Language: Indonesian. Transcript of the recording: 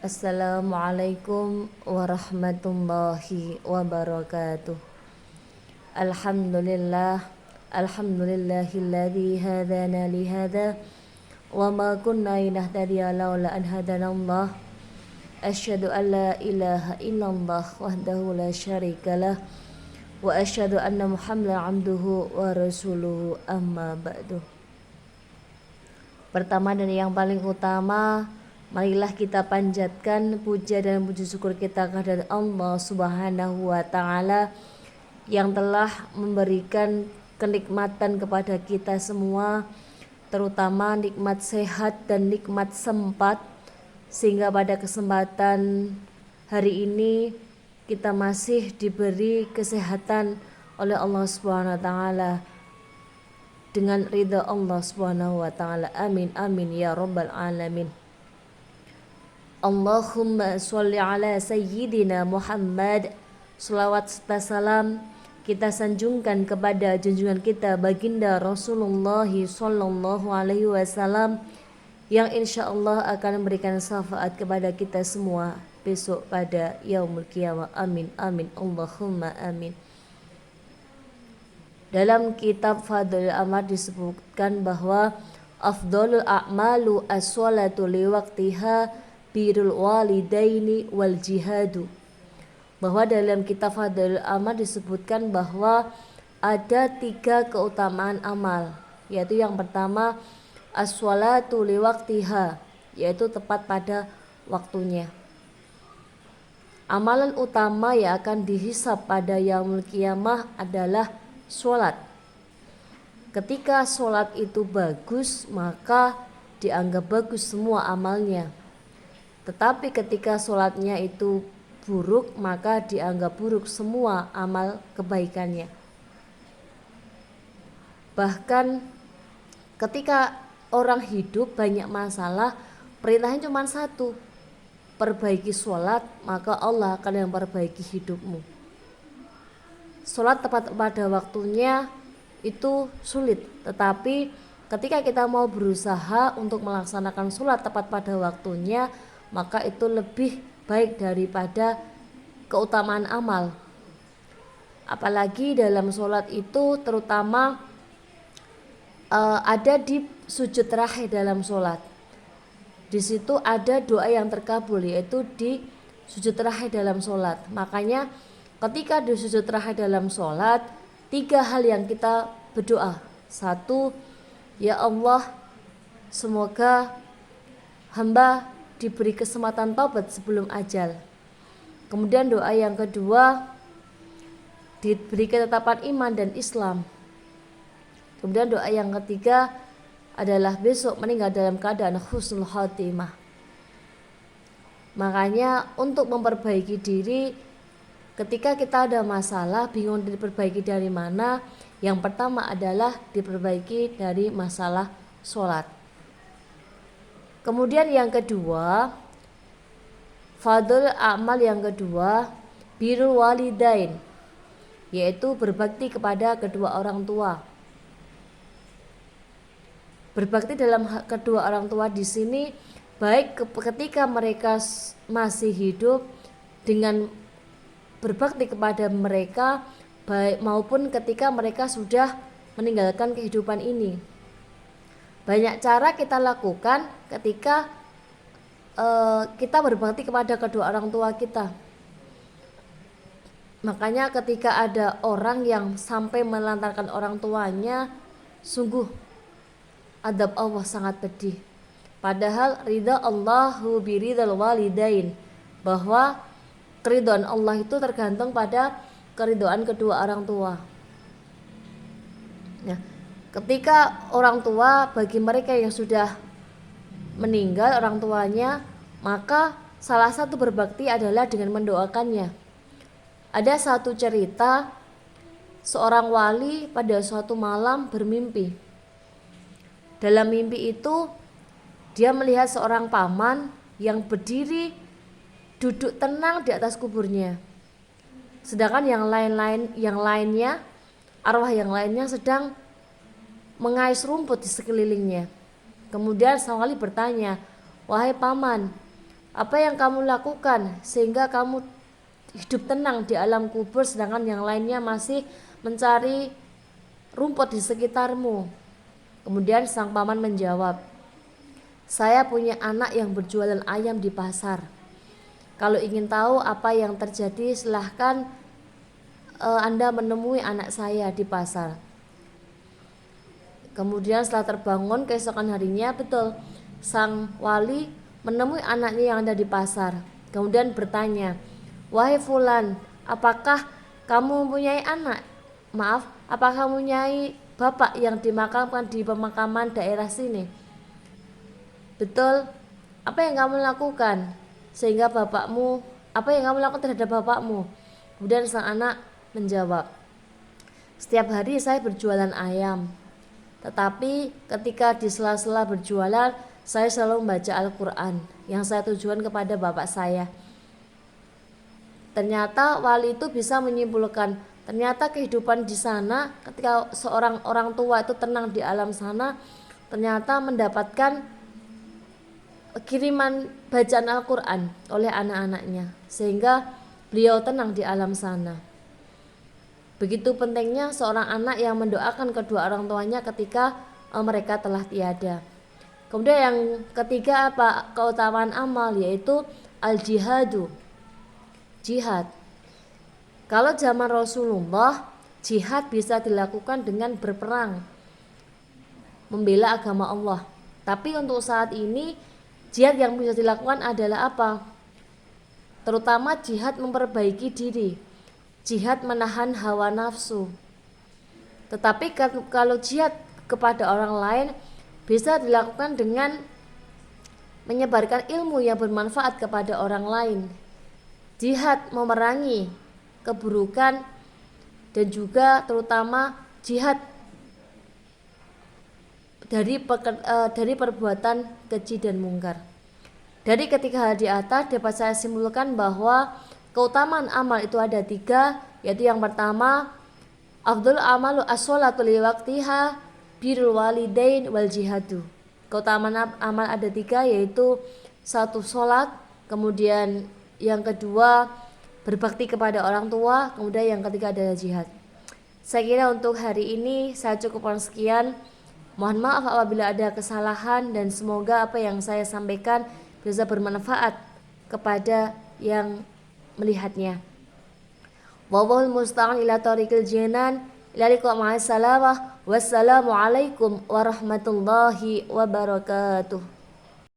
Assalamualaikum warahmatullahi wabarakatuh. Alhamdulillah, alhamdulillahilladzi hadana lihada wa ma kunna linahtadiya laula an hadanallah. Asyhadu an la ilaha illallah wahdahu la syarikalah wa asyhadu anna Muhammadan abduhu wa rasuluhu amma ba'du. Pertama dan yang paling utama, marilah kita panjatkan puja dan puji syukur kita kehadirat Allah Subhanahu wa taala yang telah memberikan kenikmatan kepada kita semua, terutama nikmat sehat dan nikmat sempat, sehingga pada kesempatan hari ini kita masih diberi kesehatan oleh Allah Subhanahu wa taala dengan ridha Allah Subhanahu wa taala. Amin amin ya rabbal alamin. Allahumma sholli ala sayyidina Muhammad. Selawat serta salam kita sanjungkan kepada junjungan kita baginda Rasulullah sallallahu alaihi wasallam yang insyaallah akan memberikan syafaat kepada kita semua besok pada yaumul qiyamah. Amin amin Allahumma amin. Dalam kitab Fadlul Amal disebutkan bahwa afdhalul a'malu as-sholatu liwaqtiha birrul walidaini wal jihadu. Bahwa dalam kitab Fadlul Amal disebutkan bahwa ada 3 keutamaan amal, yaitu yang pertama as-sholatu liwaqtiha, yaitu tepat pada waktunya. Amalan utama yang akan dihisab pada yaumul qiyamah adalah sholat. Ketika sholat itu bagus, maka dianggap bagus semua amalnya. Tetapi ketika sholatnya itu buruk, maka dianggap buruk semua amal kebaikannya. Bahkan ketika orang hidup banyak masalah, perintahnya cuma satu, perbaiki sholat, maka Allah akan yang memperbaiki hidupmu. Sholat tepat pada waktunya itu sulit, tetapi ketika kita mau berusaha untuk melaksanakan sholat tepat pada waktunya, maka itu lebih baik daripada keutamaan amal. Apalagi dalam sholat itu terutama ada di sujud terakhir dalam sholat. Di situ ada doa yang terkabul, yaitu di sujud terakhir dalam sholat. Makanya ketika di sujud terakhir dalam sholat, 3 hal yang kita berdoa. 1, ya Allah, semoga hamba diberi kesempatan taubat sebelum ajal. Kemudian doa yang kedua, diberi ketetapan iman dan Islam. Kemudian doa yang ketiga adalah besok meninggal dalam keadaan husnul khatimah. Makanya untuk memperbaiki diri, ketika kita ada masalah, bingung diperbaiki dari mana, yang pertama adalah diperbaiki dari masalah sholat. Kemudian yang kedua, fadl amal yang kedua, birrul walidain, yaitu berbakti kepada kedua orang tua. Berbakti dalam kedua orang tua di sini baik ketika mereka masih hidup dengan berbakti kepada mereka, baik maupun ketika mereka sudah meninggalkan kehidupan ini. Banyak cara kita lakukan ketika kita berbakti kepada kedua orang tua kita. Makanya ketika ada orang yang sampai melantarkan orang tuanya, sungguh adab Allah sangat pedih. Padahal ridha Allahu biridhal walidain, bahwa keridhaan Allah itu tergantung pada keridhaan kedua orang tua. Nah, ketika orang tua, bagi mereka yang sudah meninggal orang tuanya, maka salah satu berbakti adalah dengan mendoakannya. Ada satu cerita, seorang wali pada suatu malam bermimpi. Dalam mimpi itu dia melihat seorang paman yang berdiri duduk tenang di atas kuburnya. Sedangkan yang lainnya, arwah yang lainnya sedang mengais rumput di sekelilingnya. Kemudian sang wali bertanya, "Wahai paman, Apa yang kamu lakukan sehingga kamu hidup tenang di alam kubur sedangkan yang lainnya masih mencari rumput di sekitarmu? Kemudian sang paman menjawab, saya punya anak yang berjualan ayam di pasar. Kalau ingin tahu apa yang terjadi, silahkan Anda menemui anak saya di pasar. Kemudian setelah terbangun keesokan harinya, betul, sang wali menemui anaknya yang ada di pasar. Kemudian bertanya, wahai fulan, apakah kamu mempunyai anak? Maaf, apakah kamu mempunyai bapak yang dimakamkan di pemakaman daerah sini? Betul. Apa yang kamu lakukan sehingga bapakmu, apa yang kamu lakukan terhadap bapakmu? Kemudian sang anak menjawab, setiap hari saya berjualan ayam, tetapi ketika di sela-sela berjualan saya selalu membaca Al-Quran yang saya tujuan kepada bapak saya. Ternyata wali itu bisa menyimpulkan, ternyata kehidupan di sana ketika seorang orang tua itu tenang di alam sana, ternyata mendapatkan kiriman bacaan Al-Quran oleh anak-anaknya sehingga beliau tenang di alam sana. Begitu pentingnya seorang anak yang mendoakan kedua orang tuanya ketika mereka telah tiada. Kemudian yang ketiga apa? Keutamaan amal, yaitu al-jihadu, jihad. Kalau zaman Rasulullah, jihad bisa dilakukan dengan berperang, membela agama Allah. Tapi untuk saat ini jihad yang bisa dilakukan adalah apa? Terutama jihad memperbaiki diri, jihad menahan hawa nafsu. Tetapi kalau jihad kepada orang lain bisa dilakukan dengan menyebarkan ilmu yang bermanfaat kepada orang lain. Jihad memerangi keburukan dan juga terutama jihad dari perbuatan keji dan mungkar. Dari ketiga hal di atas dapat saya simpulkan bahwa keutamaan amal itu ada 3, yaitu yang pertama, afdhul amalu as-sholatu li waqtiha, birrul walidain wal jihadu. Keutamaan amal ada 3, yaitu 1 sholat, kemudian yang kedua berbakti kepada orang tua, kemudian yang ketiga adalah jihad. Saya kira untuk hari ini saya cukupkan sekian. Mohon maaf apabila ada kesalahan dan semoga apa yang saya sampaikan bisa bermanfaat kepada yang melihatnya. Wallahul musta'an ila tariqil jinan. Ila liqa ma'as salamah. Wassalamu alaikum warahmatullahi wabarakatuh.